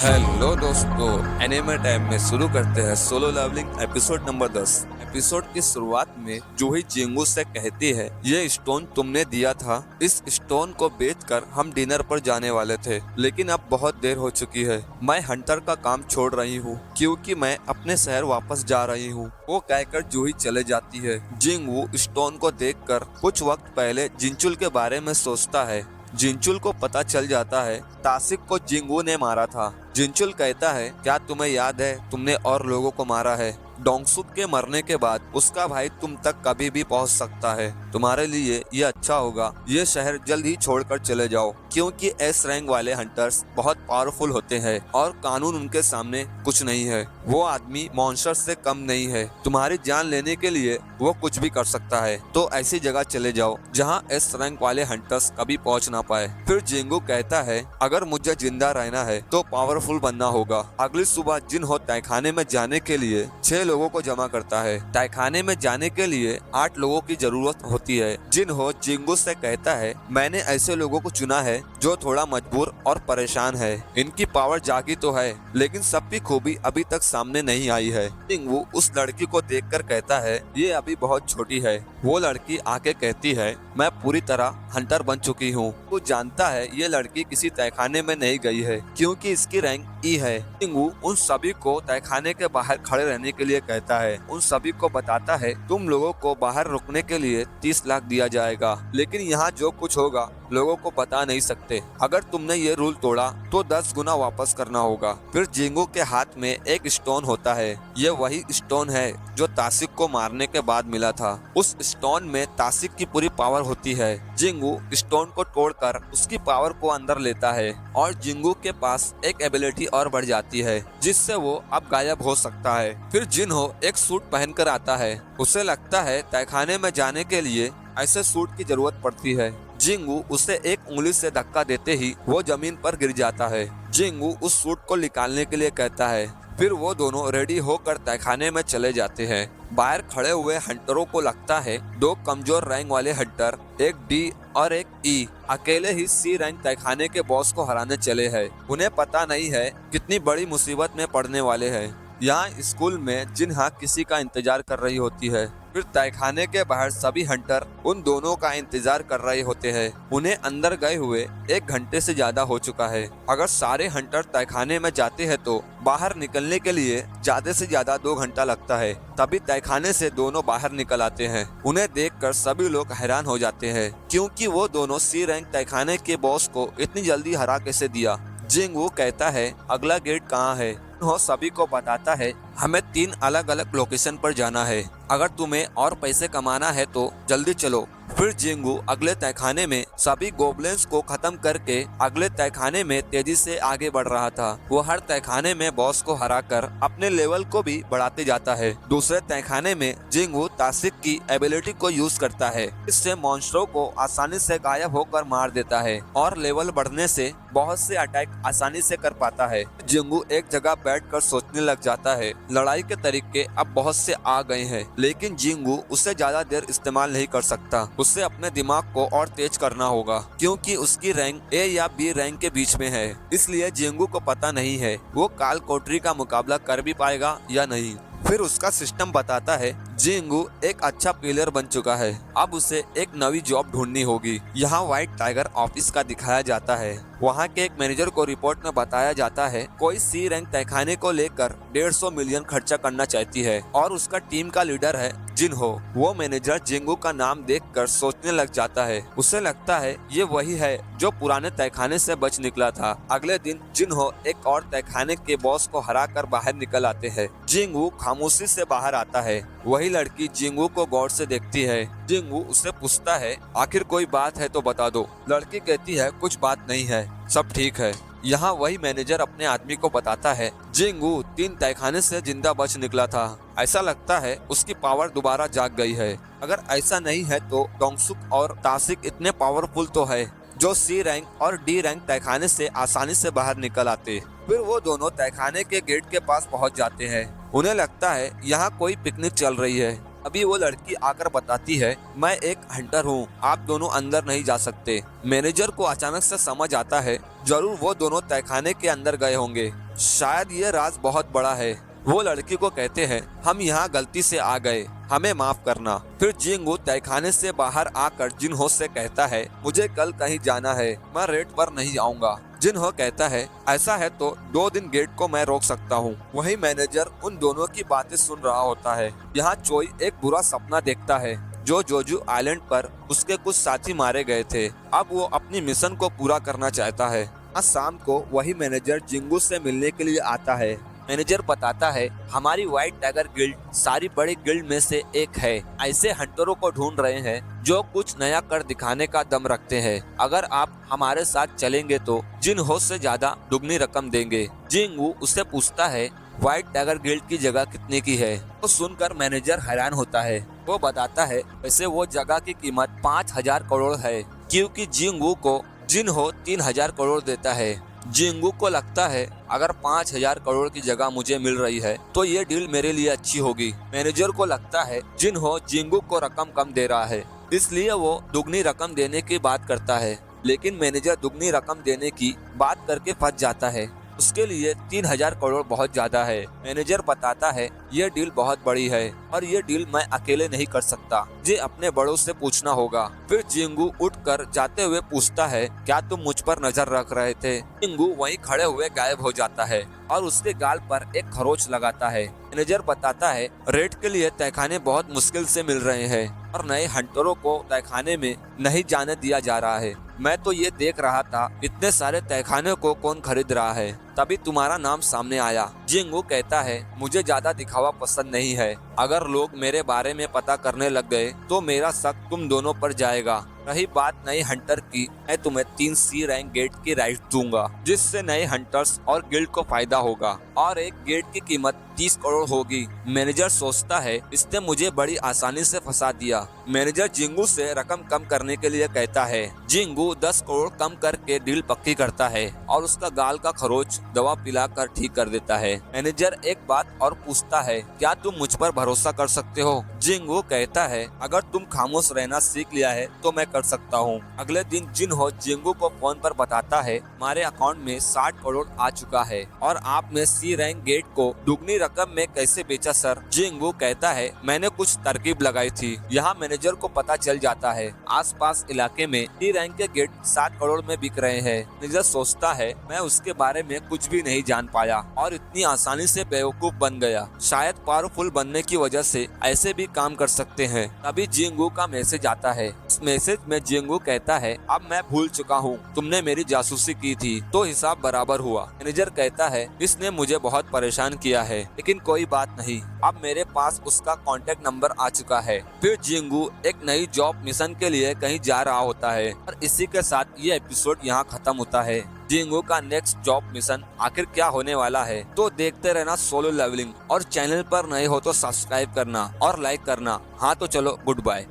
Hello दोस्तों, anime time में शुरू करते हैं solo leveling episode number 10। Episode की शुरुआत में जूही जिंगू से कहती है, ये स्टोन तुमने दिया था। इस स्टोन को बेचकर हम डिनर पर जाने वाले थे, लेकिन अब बहुत देर हो चुकी है। मैं हंटर का काम छोड़ रही हूँ क्योंकि मैं अपने शहर वापस जा रही हूँ। वो कहकर जूही चले जाती है। जिंगू स्टोन को देखकर कुछ वक्त पहले जिंचुल के बारे में सोचता है। जिंचुल को पता चल जाता है तासिक को जिंगू ने मारा था। जिंचुल कहता है, क्या तुम्हें याद है तुमने और लोगों को मारा है? डोंगसुक के मरने के बाद उसका भाई तुम तक कभी भी पहुंच सकता है। तुम्हारे लिए ये अच्छा होगा ये शहर जल्द ही छोड़कर चले जाओ, क्योंकि एस रैंक वाले हंटर्स बहुत पावरफुल होते हैं और कानून उनके सामने कुछ नहीं है। वो आदमी मॉन्स्टर से कम नहीं है। तुम्हारी जान लेने के लिए वो कुछ भी कर सकता है, तो ऐसी जगह चले जाओ जहाँ एस रैंक वाले हंटर्स कभी पहुँच ना पाए। फिर जिंगू कहता है, अगर मुझे जिंदा रहना है तो पावरफुल बनना होगा। अगली सुबह जिनहो तहखाने में जाने के लिए 6 लोगों को जमा करता है। तहखाने में जाने के लिए 8 लोगों की जरूरत होती है। जिनहो जिंगू से कहता है, मैंने ऐसे लोगों को चुना है जो थोड़ा मजबूर और परेशान है। इनकी पावर जागी तो है, लेकिन सबकी खूबी अभी तक सामने नहीं आई है। जिंगू उस लड़की को देखकर कहता है, ये अभी बहुत छोटी है। वो लड़की आके कहती है, मैं पूरी तरह हंटर बन चुकी हूँ। वो जानता है ये लड़की किसी तहखाने में नहीं गई है क्योंकि इसकी रैंक ई है। जिंगू उन सभी को तहखाने के बाहर खड़े रहने के लिए कहता है। उन सभी को बताता है, तुम लोगों को बाहर रुकने के लिए 30 लाख दिया जाएगा, लेकिन यहाँ जो कुछ होगा लोगों को बता नहीं सकते। अगर तुमने ये रूल तोड़ा तो 10 गुना वापस करना होगा। फिर जिंगू के हाथ में एक स्टोन होता है। ये वही स्टोन है जो तासिक को मारने के बाद मिला था। उस स्टोन में तासिक की पूरी पावर होती है। जिंगू स्टोन को तोड़कर उसकी पावर को अंदर लेता है और जिंगू के पास एक एबिलिटी और बढ़ जाती है, जिससे वो अब गायब हो सकता है। फिर जिन्हो एक सूट पहनकर आता है। उसे लगता है तहखाने में जाने के लिए ऐसे सूट की जरूरत पड़ती है। जिंगू उसे एक उंगली से धक्का देते ही वो जमीन पर गिर जाता है। जिंगू उस सूट को निकालने के लिए कहता है। फिर वो दोनों रेडी होकर तहखाने में चले जाते हैं। बाहर खड़े हुए हंटरों को लगता है 2 कमजोर रैंक वाले हंटर, एक डी और एक ई, अकेले ही सी रैंक तहखाने के बॉस को हराने चले हैं। उन्हें पता नहीं है कितनी बड़ी मुसीबत में पड़ने वाले हैं। यहाँ स्कूल में जिन्हा किसी का इंतजार कर रही होती है। फिर तहखाने के बाहर सभी हंटर उन दोनों का इंतजार कर रहे होते हैं। उन्हें अंदर गए हुए 1 घंटे से ज्यादा हो चुका है। अगर सारे हंटर तहखाने में जाते हैं तो बाहर निकलने के लिए ज्यादा से ज्यादा 2 घंटा लगता है। तभी तहखाने से दोनों बाहर निकल आते हैं। उन्हें देखकर सभी लोग हैरान हो जाते हैं, क्योंकि वो दोनों सी रैंक तहखाने के बॉस को इतनी जल्दी हरा कैसे दिया। जिंगू कहता है, अगला गेट कहाँ है? वो सभी को बताता है, हमें 3 अलग अलग लोकेशन पर जाना है। अगर तुम्हें और पैसे कमाना है तो जल्दी चलो। फिर जिंगू अगले तहखाने में सभी गोबलिन्स को खत्म करके अगले तहखाने में तेजी से आगे बढ़ रहा था। वो हर तहखाने में बॉस को हराकर अपने लेवल को भी बढ़ाते जाता है। दूसरे तहखाने में जिंगू तासिक की एबिलिटी को यूज करता है। इससे मॉन्स्टरों को आसानी से गायब होकर मार देता है और लेवल बढ़ने से बहुत से अटैक आसानी से कर पाता है। जिंगू एक जगह बैठकर सोचने लग जाता है, लड़ाई के तरीके अब बहुत से आ गए हैं, लेकिन जिंगू उसे ज्यादा देर इस्तेमाल नहीं कर सकता। उसे अपने दिमाग को और तेज करना होगा, क्योंकि उसकी रैंक ए या बी रैंक के बीच में है। इसलिए जिंगू को पता नहीं है वो काल कोठरी का मुकाबला कर भी पाएगा या नहीं। फिर उसका सिस्टम बताता है, जिंगू एक अच्छा प्लेयर बन चुका है। अब उसे एक नई जॉब ढूंढनी होगी। यहाँ व्हाइट टाइगर ऑफिस का दिखाया जाता है। वहाँ के एक मैनेजर को रिपोर्ट में बताया जाता है, कोई सी रैंक तहखाने को लेकर 150 मिलियन खर्चा करना चाहती है और उसका टीम का लीडर है जिन्हो। वो मैनेजर जिंगू का नाम देखकर सोचने लग जाता है। उसे लगता है ये वही है जो पुराने तहखाने से बच निकला था। अगले दिन जिन्हो एक और तहखाने के बॉस को हराकर बाहर निकल आते हैं। जिंगू खामोशी से बाहर आता है। वही लड़की जिंगू को गौर से देखती है। जिंगू उससे पूछता है, आखिर कोई बात है तो बता दो। लड़की कहती है, कुछ बात नहीं है, सब ठीक है। यहाँ वही मैनेजर अपने आदमी को बताता है, जिंगू 3 तहखाने से जिंदा बच निकला था। ऐसा लगता है उसकी पावर दोबारा जाग गई है। अगर ऐसा नहीं है तो डोंगसुक और तासिक इतने पावरफुल तो है जो सी रैंक और डी रैंक तहखाने से आसानी से बाहर निकल आते। फिर वो दोनों तहखाने के गेट के पास पहुंच जाते हैं। उन्हें लगता है यहाँ कोई पिकनिक चल रही है। अभी वो लड़की आकर बताती है, मैं एक हंटर हूँ, आप दोनों अंदर नहीं जा सकते। मैनेजर को अचानक से समझ आता है, जरूर वो दोनों तहखाने के अंदर गए होंगे, शायद ये राज बहुत बड़ा है। वो लड़की को कहते हैं, हम यहाँ गलती से आ गए, हमें माफ करना। फिर जिंगू तहखाने से बाहर आकर जिनहो से कहता है, मुझे कल कहीं जाना है, मैं रेट पर नहीं आऊँगा। जिनहो कहता है, ऐसा है तो 2 दिन गेट को मैं रोक सकता हूँ। वही मैनेजर उन दोनों की बातें सुन रहा होता है। यहाँ चोई एक बुरा सपना देखता है, जो जोजू आइलैंड पर उसके कुछ साथी मारे गए थे। अब वो अपनी मिशन को पूरा करना चाहता है। आज शाम को वही मैनेजर जिंगू से मिलने के लिए आता है। मैनेजर बताता है, हमारी व्हाइट टाइगर गिल्ड सारी बड़ी गिल्ड में से एक है। ऐसे हंटरों को ढूंढ रहे हैं जो कुछ नया कर दिखाने का दम रखते हैं। अगर आप हमारे साथ चलेंगे तो जिनहो से ज्यादा दुगनी रकम देंगे। जिंगू उससे पूछता है, व्हाइट टाइगर गिल्ड की जगह कितने की है? तो सुनकर मैनेजर हैरान होता है। वो बताता है, वैसे वो जगह की कीमत 5000 करोड़ है, क्योंकि जिंगू को जिनहो 3000 करोड़ देता है। जिंगू को लगता है, अगर 5000 करोड़ की जगह मुझे मिल रही है तो ये डील मेरे लिए अच्छी होगी। मैनेजर को लगता है जिनहो जिंगू को रकम कम दे रहा है, इसलिए वो दुगनी रकम देने की बात करता है। लेकिन मैनेजर दुगनी रकम देने की बात करके फंस जाता है। उसके लिए 3000 करोड़ बहुत ज्यादा है। मैनेजर बताता है, ये डील बहुत बड़ी है और ये डील मैं अकेले नहीं कर सकता, ये अपने बड़ों से पूछना होगा। फिर जिंगू उठकर जाते हुए पूछता है, क्या तुम मुझ पर नजर रख रहे थे? जिंगू वहीं खड़े हुए गायब हो जाता है और उसके गाल पर एक खरोच लगाता है। मैनेजर बताता है, रेड के लिए तहखाने बहुत मुश्किल से मिल रहे हैं और नए हंटरों को तहखाने में नहीं जाने दिया जा रहा है। मैं तो ये देख रहा था, इतने सारे तहखाने को कौन खरीद रहा है, तभी तुम्हारा नाम सामने आया। जिंगू कहता है, मुझे ज्यादा दिखावा पसंद नहीं है। अगर लोग मेरे बारे में पता करने लग गए तो मेरा शक तुम दोनों पर जाएगा। रही बात नए हंटर की, मैं तुम्हें 3 सी रैंक गेट की राइट दूंगा, जिससे नए हंटर्स और गिल्ड को फायदा होगा और एक गेट की कीमत 30 करोड़ होगी। मैनेजर सोचता है, इसने मुझे बड़ी आसानी से फंसा दिया। मैनेजर जिंगू से रकम कम करने के लिए कहता है। जिंगू 10 करोड़ कम करके डील पक्की करता है और उसका गाल का खरोच दवा पिलाकर ठीक कर देता है। मैनेजर एक बात और पूछता है, क्या तुम मुझ पर भरोसा कर सकते हो? जिंगू कहता है, अगर तुम खामोश रहना सीख लिया है तो मैं कर सकता हूँ। अगले दिन जिनहो जिंगू को फोन पर बताता है, हमारे अकाउंट में 60 करोड़ आ चुका है और आपने सी रैंक गेट को दुगनी रकम में कैसे बेचा सर? जिंगू कहता है, मैंने कुछ तरकीब लगाई थी। यहाँ मैनेजर को पता चल जाता है आसपास इलाके में सी रैंक के गेट 60 करोड़ में बिक रहे हैं। मैनेजर सोचता है, मैं उसके बारे में कुछ भी नहीं जान पाया और इतनी आसानी से बेवकूफ बन गया। शायद पावरफुल बनने की वजह से ऐसे भी काम कर सकते हैं। तभी जिंगू का मैसेज आता है। इस मैसेज में जिंगू कहता है, अब मैं भूल चुका हूँ, तुमने मेरी जासूसी की थी तो हिसाब बराबर हुआ। मैनेजर कहता है, इसने मुझे बहुत परेशान किया है, लेकिन कोई बात नहीं, अब मेरे पास उसका कांटेक्ट नंबर आ चुका है। फिर जिंगू एक नई जॉब मिशन के लिए कहीं जा रहा होता है और इसी के साथ ये एपिसोड यहाँ खत्म होता है। जिंगू का नेक्स्ट जॉब मिशन आखिर क्या होने वाला है, तो देखते रहना सोलो लेवलिंग। और चैनल पर नए हो तो सब्सक्राइब करना और लाइक करना। हाँ तो चलो, गुड बाय।